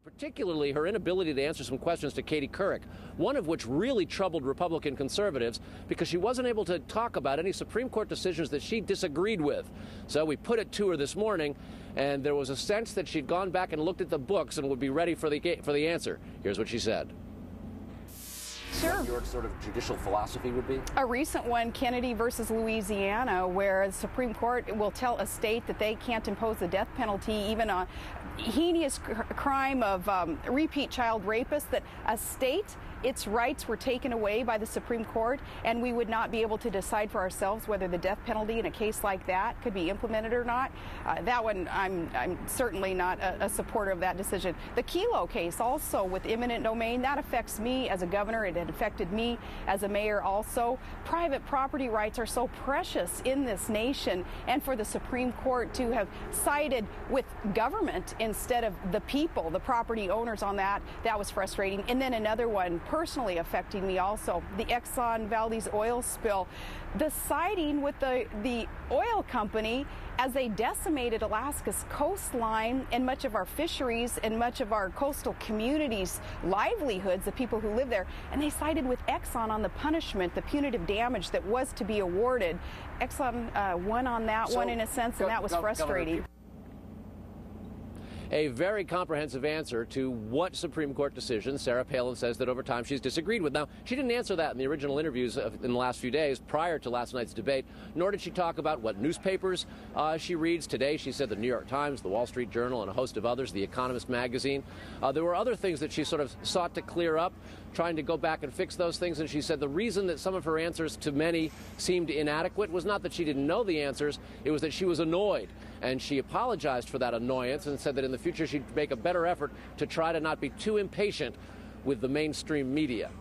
particularly her inability to answer some questions to Katie Couric, one of which really troubled Republican conservatives because she wasn't able to talk about any Supreme Court decisions that she disagreed with. So we put it to her this morning, and there was a sense that she'd gone back and looked at the books and would be ready for the answer. Here's what she said. Sure. What your sort of judicial philosophy would be? A recent one, Kennedy versus Louisiana, where the Supreme Court will tell a state that they can't impose the death penalty even on heinous crime of repeat child rapists, that a state, its rights were taken away by the Supreme Court, and we would not be able to decide for ourselves whether the death penalty in a case like that could be implemented or not. That one, I'm certainly not a supporter of that decision. The Kelo case, also with eminent domain, that affects me as a governor. It had affected me as a mayor also. Private property rights are so precious in this nation, and for the Supreme Court to have sided with government instead of the people, the property owners on that was frustrating. And then another one personally affecting me also, the Exxon Valdez oil spill. The siding with the oil company as they decimated Alaska's coastline and much of our fisheries and much of our coastal communities' livelihoods, the people who live there, and they sided with Exxon on the punishment, the punitive damage that was to be awarded. Exxon won on that one in a sense, and that was frustrating. A very comprehensive answer to what Supreme Court decision Sarah Palin says that over time she's disagreed with. Now, she didn't answer that in the original interviews in the last few days prior to last night's debate, nor did she talk about what newspapers she reads. Today, she said the New York Times, the Wall Street Journal, and a host of others, the Economist magazine. There were other things that she sort of sought to clear up, trying to go back and fix those things. And she said the reason that some of her answers to many seemed inadequate was not that she didn't know the answers, it was that she was annoyed. And she apologized for that annoyance and said that in the future she'd make a better effort to try to not be too impatient with the mainstream media.